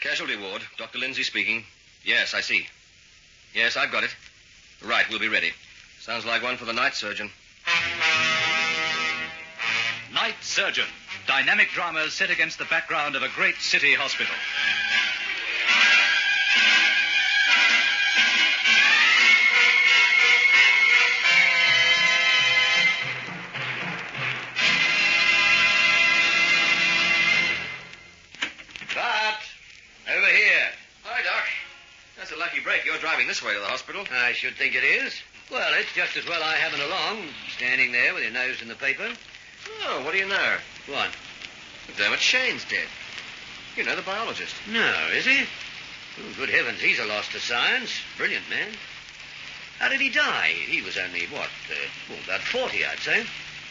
Casualty ward. Dr. Lindsay speaking. Yes, I see. Yes, I've got it. Right, we'll be ready. Sounds like one for the night surgeon. Night Surgeon. Dynamic dramas set against the background of a great city hospital. Over here. Hi, Doc. That's a lucky break. You're driving this way to the hospital. I should think it is. Well, it's just as well I haven't along, standing there with your nose in the paper. Oh, what do you know? What? Dermot Shane's dead. You know, the biologist. No, is he? Oh, good heavens, he's a loss to science. Brilliant man. How did he die? He was only, about 40, I'd say.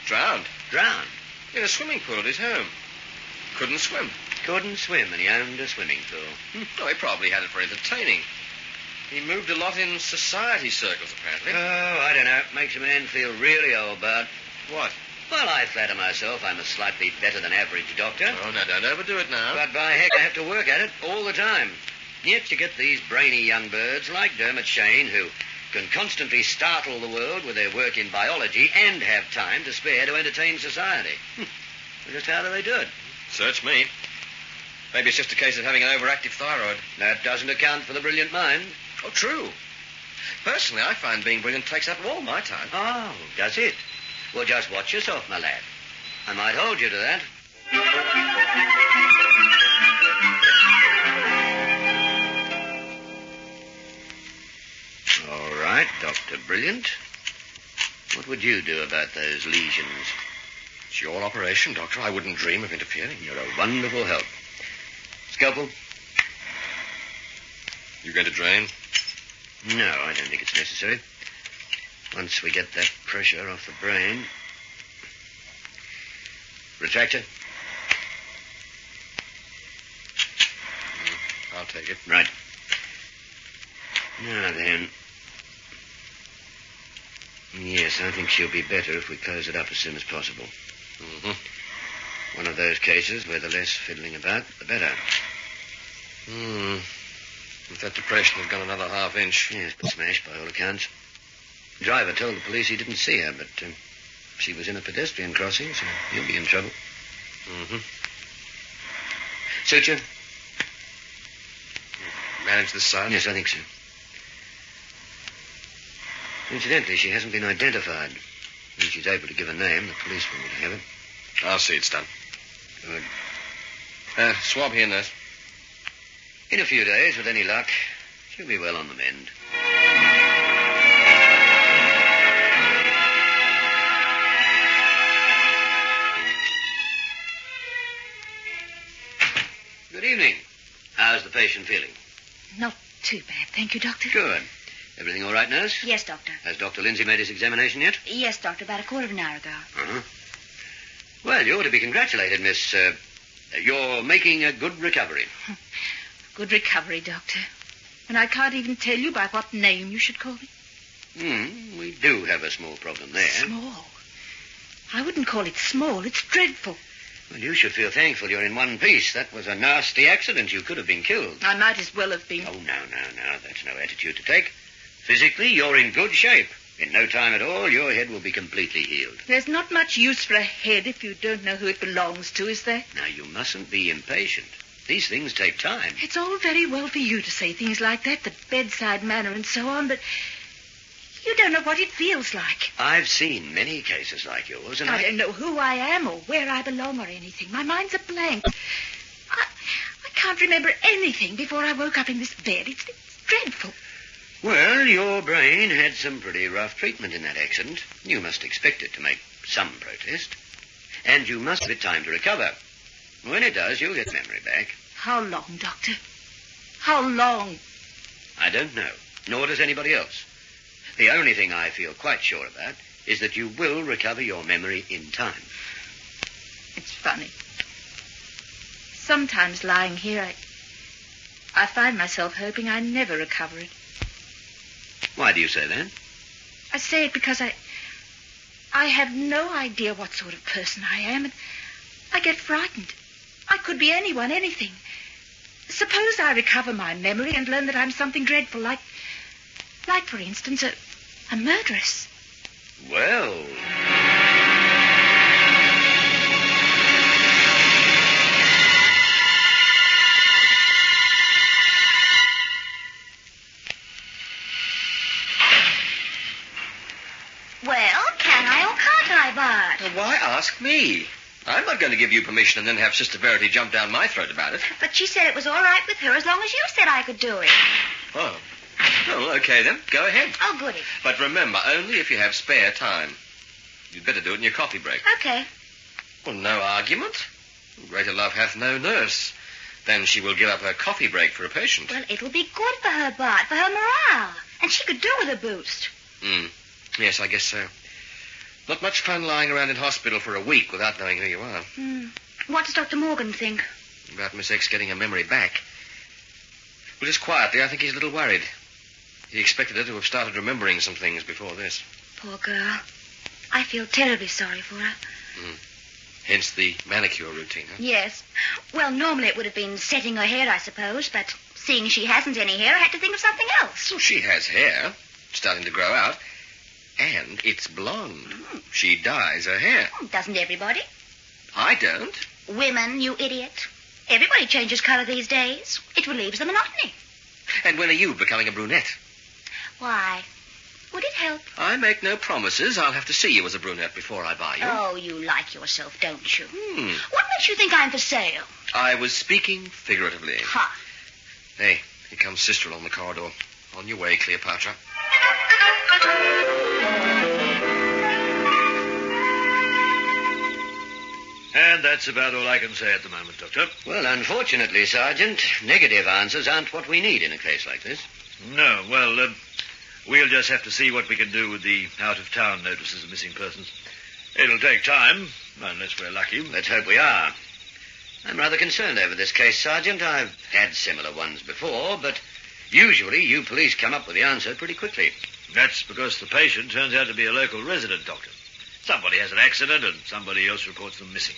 Drowned. Drowned? In a swimming pool at his home. Couldn't swim. Couldn't swim, and he owned a swimming pool. Oh, he probably had it for entertaining. He moved a lot in society circles, apparently. Oh, I don't know. Makes a man feel really old, Bart. What? Well, I flatter myself I'm a slightly better than average doctor. Oh, now, don't overdo it now. But by heck, I have to work at it all the time. Yet you get these brainy young birds like Dermot Shane who can constantly startle the world with their work in biology and have time to spare to entertain society. Just how do they do it? Search me. Maybe it's just a case of having an overactive thyroid. That doesn't account for the brilliant mind. Oh, true. Personally, I find being brilliant takes up all my time. Oh, does it? Well, just watch yourself, my lad. I might hold you to that. All right, Dr. Brilliant. What would you do about those lesions? It's your operation, Doctor. I wouldn't dream of interfering. You're a wonderful help. Scalpel? You going to drain? No, I don't think it's necessary. Once we get that pressure off the brain. Retractor? I'll take it. Right. Now then. Yes, I think she'll be better if we close it up as soon as possible. Mm-hmm. One of those cases where the less fiddling about, the better. If that depression had gone another half inch. Yes, but smashed by all accounts. The driver told the police he didn't see her, but she was in a pedestrian crossing, so he'll be in trouble. Mm-hmm. Suture? Manage this side? Yes, I think so. Incidentally, she hasn't been identified. When she's able to give a name, the police will have it. I'll see it's done. Good. Swab here, nurse. In a few days, with any luck, she'll be well on the mend. Good evening. How's the patient feeling? Not too bad, thank you, Doctor. Good. Everything all right, nurse? Yes, Doctor. Has Dr. Lindsay made his examination yet? Yes, Doctor, about a quarter of an hour ago. Uh-huh. Well, you ought to be congratulated, miss. You're making a good recovery. Good recovery, Doctor. And I can't even tell you by what name you should call me. We do have a small problem there. Small? I wouldn't call it small. It's dreadful. Well, you should feel thankful you're in one piece. That was a nasty accident. You could have been killed. I might as well have been. Oh, no. That's no attitude to take. Physically, you're in good shape. In no time at all, your head will be completely healed. There's not much use for a head if you don't know who it belongs to, is there? Now, you mustn't be impatient. These things take time. It's all very well for you to say things like that, the bedside manner and so on, but you don't know what it feels like. I've seen many cases like yours, and I don't know who I am or where I belong or anything. My mind's a blank. I can't remember anything before I woke up in this bed. It's dreadful. Well, your brain had some pretty rough treatment in that accident. You must expect it to make some protest. And you must give it time to recover. When it does, you'll get memory back. How long, Doctor? How long? I don't know, nor does anybody else. The only thing I feel quite sure about is that you will recover your memory in time. It's funny. Sometimes lying here, I find myself hoping I never recover it. Why do you say that? I say it because I have no idea what sort of person I am, and I get frightened. I could be anyone, anything. suppose I recover my memory and learn that I'm something dreadful, like for instance, a murderess. Well... Well, can I or can't I, Bart? Well, why ask me? I'm not going to give you permission and then have Sister Verity jump down my throat about it. But she said it was all right with her as long as you said I could do it. Oh. Well, okay then. Go ahead. Oh, goody. But remember, only if you have spare time. You'd better do it in your coffee break. Okay. Well, no argument. Greater love hath no nurse. Then she will give up her coffee break for a patient. Well, it'll be good for her, Bart, for her morale. And she could do with a boost. Yes, I guess so. Not much fun lying around in hospital for a week without knowing who you are. What does Dr. Morgan think? About Miss X getting her memory back. Well, just quietly, I think he's a little worried. He expected her to have started remembering some things before this. Poor girl. I feel terribly sorry for her. Hence the manicure routine, huh? Yes. Well, normally it would have been setting her hair, I suppose, but seeing she hasn't any hair, I had to think of something else. Well, she has hair. Starting to grow out. And it's blonde. She dyes her hair. Doesn't everybody? I don't. Women, you idiot. Everybody changes colour these days. It relieves the monotony. And when are you becoming a brunette? Why? Would it help? I make no promises. I'll have to see you as a brunette before I buy you. Oh, you like yourself, don't you? What makes you think I'm for sale? I was speaking figuratively. Ha. Hey, here comes Sister along the corridor. On your way, Cleopatra. And that's about all I can say at the moment, Doctor. Well, unfortunately, Sergeant, negative answers aren't what we need in a case like this. No, well, we'll just have to see what we can do with the out-of-town notices of missing persons. It'll take time, unless we're lucky. Let's hope we are. I'm rather concerned over this case, Sergeant. I've had similar ones before, but usually you police come up with the answer pretty quickly. That's because the patient turns out to be a local resident, Doctor. Somebody has an accident and somebody else reports them missing.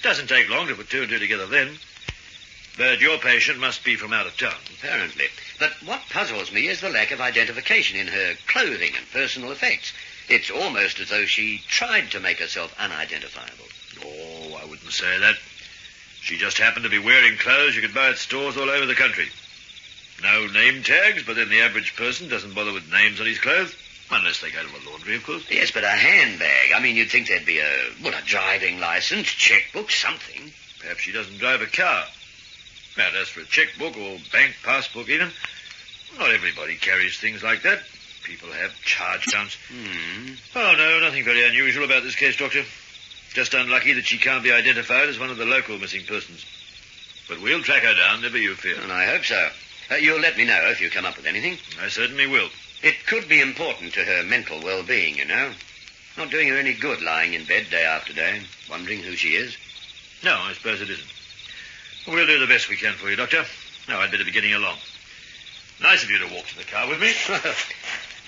Doesn't take long to put two and two together then. But your patient must be from out of town. Apparently. But what puzzles me is the lack of identification in her clothing and personal effects. It's almost as though she tried to make herself unidentifiable. Oh, I wouldn't say that. She just happened to be wearing clothes you could buy at stores all over the country. No name tags, but then the average person doesn't bother with names on his clothes. Unless they go to a laundry, of course. Yes, but a handbag. I mean, you'd think there'd be a driving license, checkbook, something. Perhaps she doesn't drive a car. Now, as for a checkbook or bank passbook even, not everybody carries things like that. People have charge accounts. Oh, no, nothing very unusual about this case, Doctor. Just unlucky that she can't be identified as one of the local missing persons. But we'll track her down, never you fear. And I hope so. You'll let me know if you come up with anything. I certainly will. It could be important to her mental well-being, you know. Not doing her any good lying in bed day after day, wondering who she is. No, I suppose it isn't. We'll do the best we can for you, Doctor. Now, I'd better be getting along. Nice of you to walk to the car with me.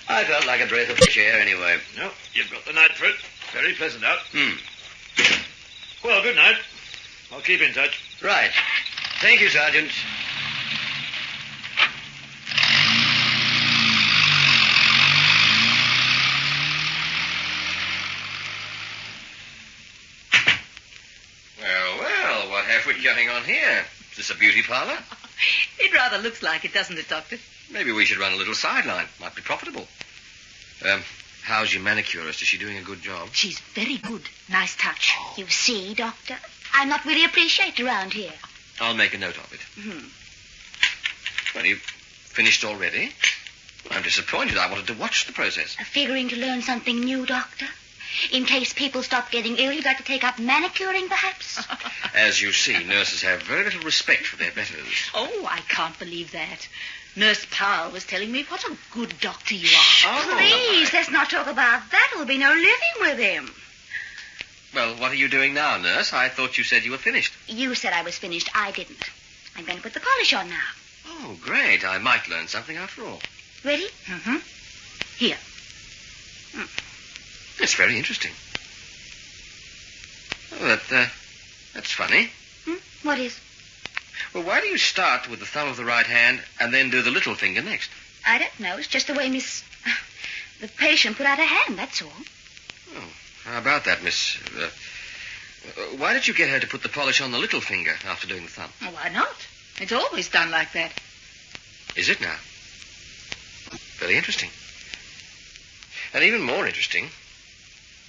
I felt like a breath of fresh air anyway. No, you've got the night for it. Very pleasant out. Well, good night. I'll keep in touch. Right. Thank you, Sergeant. Well, what have we going on here? Is this a beauty parlor? It rather looks like it, doesn't it, Doctor? Maybe we should run a little sideline. Might be profitable. How's your manicurist? Is she doing a good job? She's very good. Nice touch. You see, Doctor, I'm not really appreciated around here. I'll make a note of it. Well, you've finished already? I'm disappointed. I wanted to watch the process. Figuring to learn something new, Doctor? In case people stop getting ill, you'd like to take up manicuring, perhaps? As you see, nurses have very little respect for their betters. Oh, I can't believe that. Nurse Powell was telling me what a good doctor you are. Oh, Please, let's not talk about that. There'll be no living with him. Well, what are you doing now, nurse? I thought you said you were finished. You said I was finished. I didn't. I'm going to put the polish on now. Oh, great. I might learn something after all. Ready? Here. It's very interesting. Oh, that's funny. What is? Well, why do you start with the thumb of the right hand and then do the little finger next? I don't know. It's just the way the patient put out her hand, that's all. Oh, how about that, Miss... why did you get her to put the polish on the little finger after doing the thumb? Oh, why not? It's always done like that. Is it now? Very interesting. And even more interesting,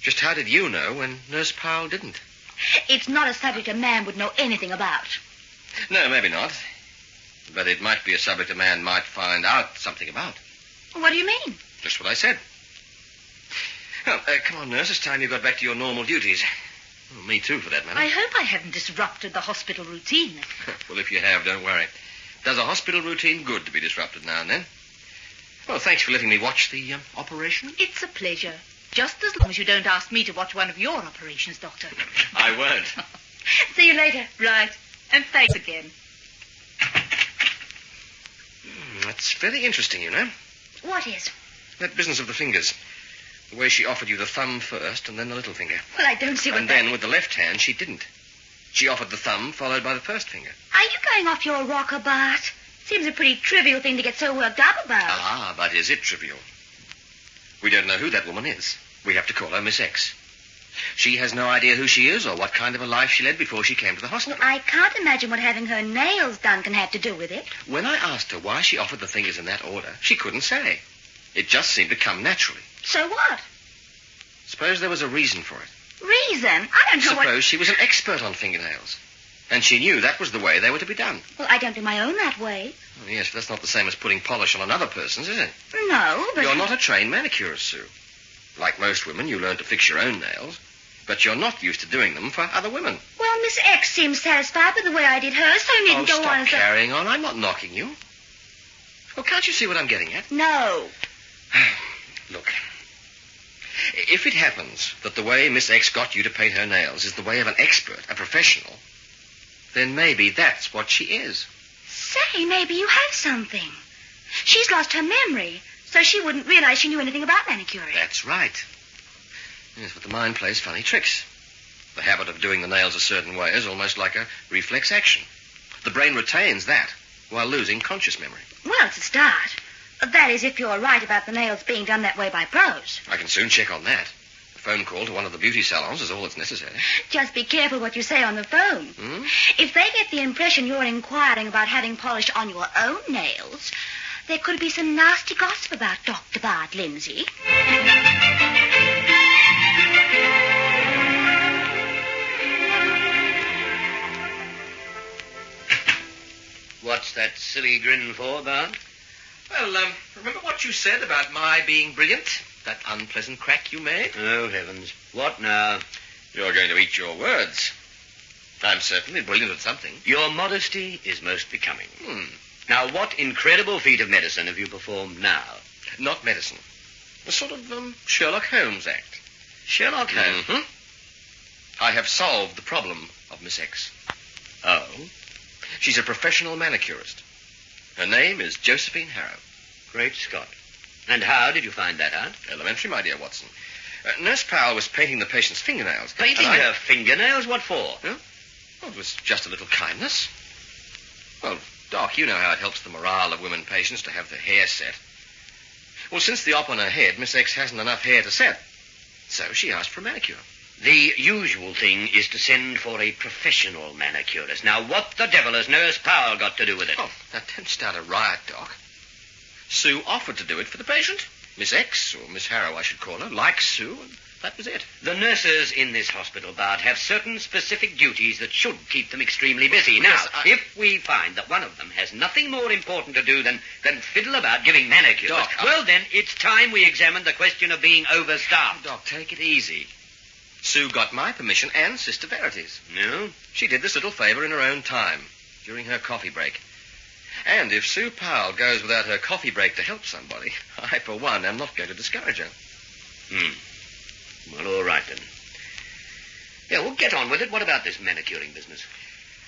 just how did you know when Nurse Powell didn't? It's not a subject a man would know anything about. No, maybe not. But it might be a subject a man might find out something about. What do you mean? Just what I said. Well, come on, nurse. It's time you got back to your normal duties. Well, me too, for that matter. I hope I haven't disrupted the hospital routine. Well, if you have, don't worry. Does a hospital routine good to be disrupted now and then? Well, thanks for letting me watch the operation. It's a pleasure. Just as long as you don't ask me to watch one of your operations, Doctor. I won't. See you later. Right. And thanks again. That's very interesting, you know. What is? That business of the fingers. The way she offered you the thumb first and then the little finger. Well, I don't see what And then with the left hand, she didn't. She offered the thumb followed by the first finger. Are you going off your rocker, Bart? Seems a pretty trivial thing to get so worked up about. Ah, but is it trivial? We don't know who that woman is. We have to call her Miss X. She has no idea who she is or what kind of a life she led before she came to the hospital. Well, I can't imagine what having her nails done can have to do with it. When I asked her why she offered the fingers in that order, she couldn't say. It just seemed to come naturally. So what? Suppose there was a reason for it. Reason? I don't know Suppose she was an expert on fingernails. And she knew that was the way they were to be done. Well, I don't do my own that way. Oh, yes, but that's not the same as putting polish on another person's, is it? No, but... You're not a trained manicurist, Sue. Like most women, you learn to fix your own nails, but you're not used to doing them for other women. Well, Miss X seems satisfied with the way I did hers, so you needn't go stop on and say... carrying on. I'm not knocking you. Well, can't you see what I'm getting at? No. Look, if it happens that the way Miss X got you to paint her nails is the way of an expert, a professional, then maybe that's what she is. Say, maybe you have something. She's lost her memory, so she wouldn't realize she knew anything about manicuring. That's right. Yes, but the mind plays funny tricks. The habit of doing the nails a certain way is almost like a reflex action. The brain retains that while losing conscious memory. Well, it's a start. That is, if you're right about the nails being done that way by pros. I can soon check on that. A phone call to one of the beauty salons is all that's necessary. Just be careful what you say on the phone. If they get the impression you're inquiring about having polish on your own nails, there could be some nasty gossip about Dr. Bart Lindsay. What's that silly grin for, Bart? Well, remember what you said about my being brilliant? That unpleasant crack you made? Oh, heavens. What now? You're going to eat your words. I'm certainly brilliant at something. Your modesty is most becoming. Now, what incredible feat of medicine have you performed now? Not medicine. A sort of Sherlock Holmes act. Sherlock Holmes? I have solved the problem of Miss X. Oh? She's a professional manicurist. Her name is Josephine Harrow. Great Scott. And how did you find that out? Elementary, my dear Watson. Nurse Powell was painting the patient's fingernails. Painting her fingernails? What for? Huh? Well, it was just a little kindness. Well, Doc, you know how it helps the morale of women patients to have their hair set. Well, since the op on her head, Miss X hasn't enough hair to set. So she asked for a manicure. The usual thing is to send for a professional manicurist. Now, what the devil has Nurse Powell got to do with it? Oh, now don't start a riot, Doc. Sue offered to do it for the patient. Miss X, or Miss Harrow, I should call her, likes Sue, and that was it. The nurses in this hospital, Bart, have certain specific duties that should keep them extremely busy. Now, Yes, if we find that one of them has nothing more important to do than fiddle about giving manicures, Doc, well, then, it's time we examine the question of being overstaffed. Doc, take it easy. Sue got my permission and Sister Verity's. No? She did this little favor in her own time, during her coffee break. And if Sue Powell goes without her coffee break to help somebody, I, for one, am not going to discourage her. Well, all right, then. Yeah, we'll get on with it. What about this manicuring business?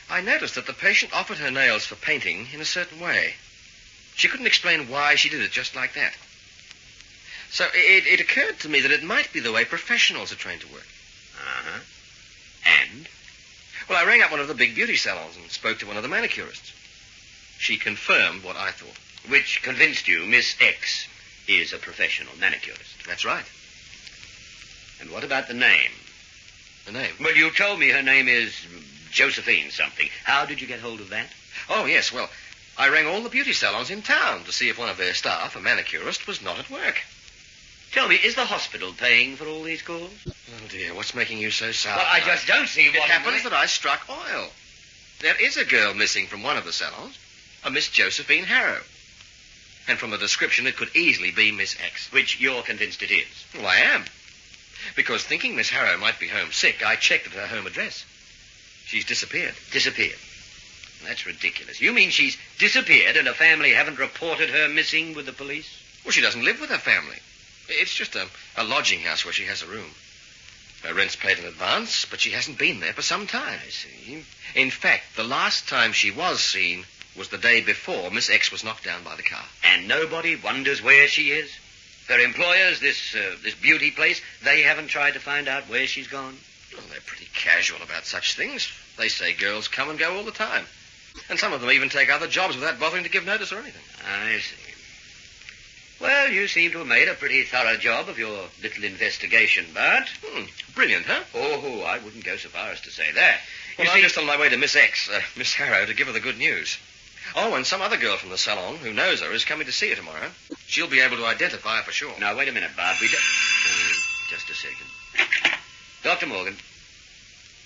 I noticed that the patient offered her nails for painting in a certain way. She couldn't explain why she did it just like that. So it occurred to me that it might be the way professionals are trained to work. Uh-huh. And? Well, I rang up one of the big beauty salons and spoke to one of the manicurists. She confirmed what I thought. Which convinced you Miss X is a professional manicurist. That's right. And what about the name? The name? Well, you told me her name is Josephine something. How did you get hold of that? Oh, yes, well, I rang all the beauty salons in town to see if one of their staff, a manicurist, was not at work. Tell me, is the hospital paying for all these calls? Oh, dear, what's making you so sour? Well, I just don't see what... It happens that I struck oil. There is a girl missing from one of the salons, a Miss Josephine Harrow. And from the description, it could easily be Miss X. Which you're convinced it is. Well, I am. Because thinking Miss Harrow might be home sick, I checked at her home address. She's disappeared. Disappeared? That's ridiculous. You mean she's disappeared and her family haven't reported her missing with the police? Well, she doesn't live with her family. It's just a lodging house where she has a room. Her rent's paid in advance, but she hasn't been there for some time. I see. In fact, the last time she was seen was the day before Miss X was knocked down by the car. And nobody wonders where she is? Her employers, this beauty place, they haven't tried to find out where she's gone? Well, they're pretty casual about such things. They say girls come and go all the time. And some of them even take other jobs without bothering to give notice or anything. I see. Well, you seem to have made a pretty thorough job of your little investigation, Bart. Brilliant, huh? Oh, I wouldn't go so far as to say that. Well, I'm just on my way to Miss X, Miss Harrow, to give her the good news. Oh, and some other girl from the salon who knows her is coming to see her tomorrow. She'll be able to identify her for sure. Now, wait a minute, Bart. Just a second. Dr. Morgan.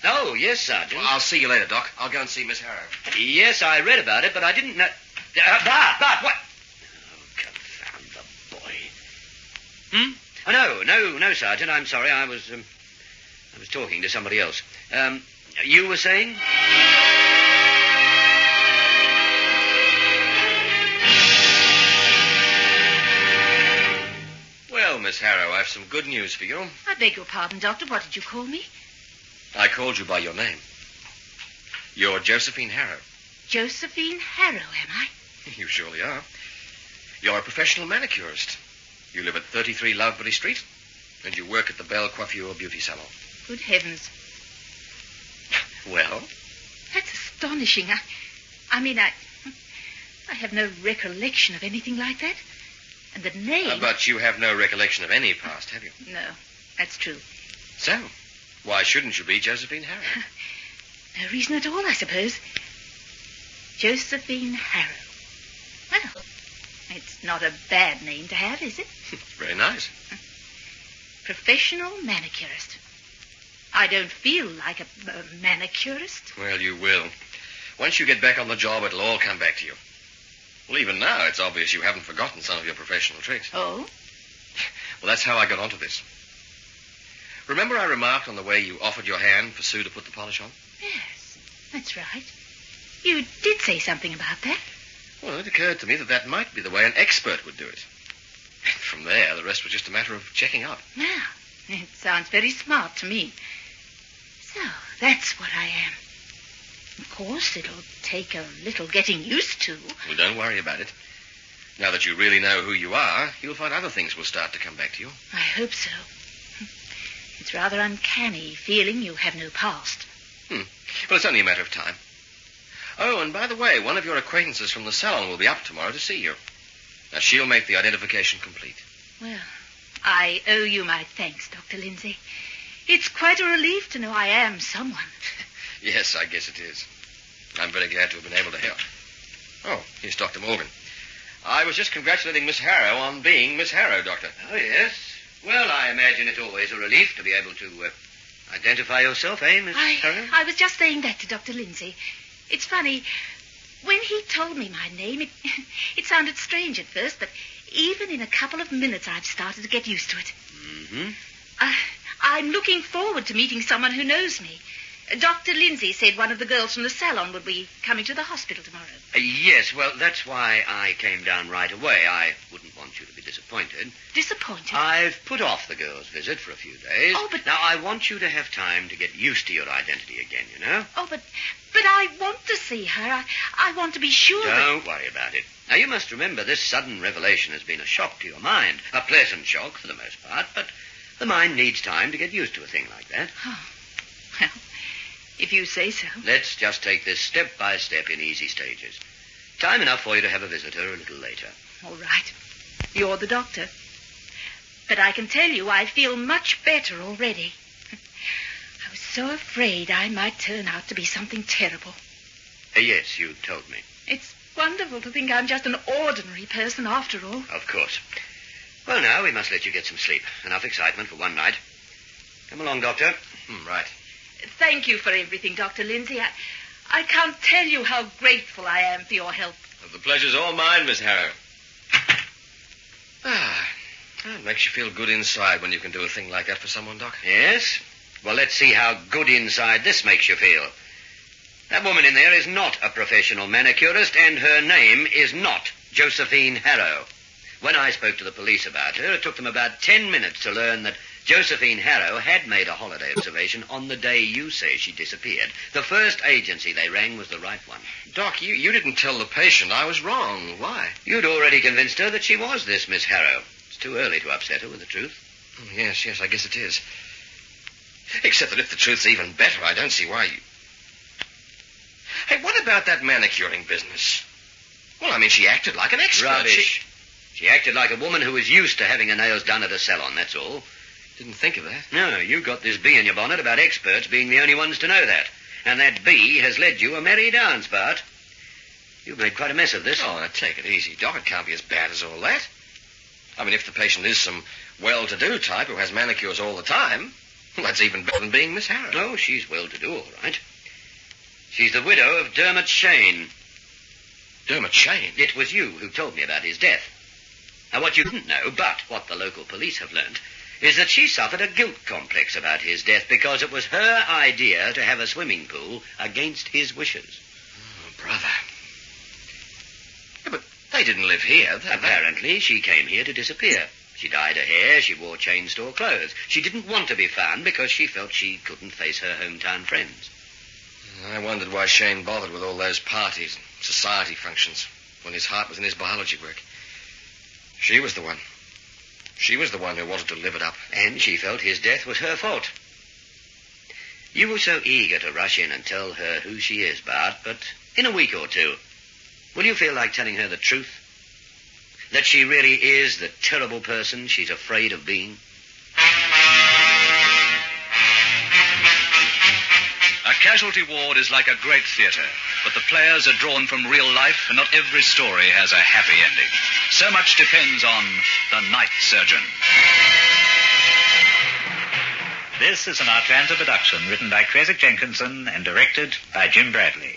Oh, yes, Sergeant. Well, I'll see you later, Doc. I'll go and see Miss Harrow. Yes, I read about it, but I didn't know... Bart, what? Oh, confound the boy. Oh, no, Sergeant. I'm sorry. I was talking to somebody else. You were saying? Well, Miss Harrow, I've some good news for you. I beg your pardon, Doctor. What did you call me? I called you by your name. You're Josephine Harrow. Josephine Harrow, am I? You surely are. You're a professional manicurist. You live at 33 Lovebury Street, and you work at the Belle Coiffure Beauty Salon. Good heavens. Well? That's astonishing. I have no recollection of anything like that. And the name... But you have no recollection of any past, have you? No, that's true. So, why shouldn't you be Josephine Harrow? No reason at all, I suppose. Josephine Harrow. Well, it's not a bad name to have, is it? Very nice. Professional manicurist. I don't feel like a manicurist. Well, you will. Once you get back on the job, it'll all come back to you. Well, even now, it's obvious you haven't forgotten some of your professional tricks. Oh? Well, that's how I got onto this. Remember I remarked on the way you offered your hand for Sue to put the polish on? Yes, that's right. You did say something about that. Well, it occurred to me that might be the way an expert would do it. From there, the rest was just a matter of checking up. Now, it sounds very smart to me. So, that's what I am. Of course, it'll take a little getting used to. Well, don't worry about it. Now that you really know who you are, you'll find other things will start to come back to you. I hope so. It's rather uncanny feeling you have no past. Well, it's only a matter of time. Oh, and by the way, one of your acquaintances from the salon will be up tomorrow to see you. Now, she'll make the identification complete. Well, I owe you my thanks, Dr. Lindsay. It's quite a relief to know I am someone. Yes, I guess it is. I'm very glad to have been able to help. Oh, here's Dr. Morgan. I was just congratulating Miss Harrow on being Miss Harrow, Doctor. Oh, yes. Well, I imagine it's always a relief to be able to identify yourself, eh, Miss Harrow? I was just saying that to Dr. Lindsay. It's funny. When he told me my name, it sounded strange at first, but even in a couple of minutes, I've started to get used to it. Mm-hmm. I'm looking forward to meeting someone who knows me. Dr. Lindsay said one of the girls from the salon would be coming to the hospital tomorrow. Yes, well, that's why I came down right away. I wouldn't want you to be disappointed. Disappointed? I've put off the girl's visit for a few days. Oh, but... Now, I want you to have time to get used to your identity again, you know? Oh, but I want to see her. I want to be sure Don't worry about it. Now, you must remember this sudden revelation has been a shock to your mind. A pleasant shock for the most part, but the mind needs time to get used to a thing like that. Oh, well, If you say so. Let's just take this step by step in easy stages. Time enough for you to have a visitor a little later. All right. You're the doctor. But I can tell you I feel much better already. I was so afraid I might turn out to be something terrible. Yes, you told me. It's wonderful to think I'm just an ordinary person after all. Of course. Well, now, we must let you get some sleep. Enough excitement for one night. Come along, Doctor. Right. Thank you for everything, Dr. Lindsay. I can't tell you how grateful I am for your help. Well, the pleasure's all mine, Miss Harrow. It makes you feel good inside when you can do a thing like that for someone, Doc. Yes? Well, let's see how good inside this makes you feel. That woman in there is not a professional manicurist, and her name is not Josephine Harrow. When I spoke to the police about her, it took them about 10 minutes to learn that Josephine Harrow had made a holiday observation on the day you say she disappeared. The first agency they rang was the right one. Doc, you didn't tell the patient I was wrong. Why? You'd already convinced her that she was this Miss Harrow. It's too early to upset her with the truth. Yes, I guess it is. Except that if the truth's even better, I don't see why you... Hey, what about that manicuring business? Well, I mean, she acted like an expert. Rubbish. She acted like a woman who was used to having her nails done at a salon, that's all. Didn't think of that. No, you got this bee in your bonnet about experts being the only ones to know that. And that bee has led you a merry dance, Bart. You've made quite a mess of this. Oh, now take it easy, Doc. It can't be as bad as all that. I mean, if the patient is some well-to-do type who has manicures all the time, well, that's even better than being Miss Harrow. Oh, she's well-to-do, all right. She's the widow of Dermot Shane. Dermot Shane? It was you who told me about his death. Now, what you didn't know, but what the local police have learned, is that she suffered a guilt complex about his death because it was her idea to have a swimming pool against his wishes. Oh, brother. Yeah, but they didn't live here. Apparently, she came here to disappear. She dyed her hair, she wore chain store clothes. She didn't want to be found because she felt she couldn't face her hometown friends. I wondered why Shane bothered with all those parties and society functions when his heart was in his biology work. She was the one. She was the one who wanted to live it up. And she felt his death was her fault. You were so eager to rush in and tell her who she is, Bart, but in a week or two, will you feel like telling her the truth? That she really is the terrible person she's afraid of being? A casualty ward is like a great theatre, but the players are drawn from real life, and not every story has a happy ending. So much depends on the night surgeon. This is an Atlanta production written by Craig Jenkinson and directed by Jim Bradley.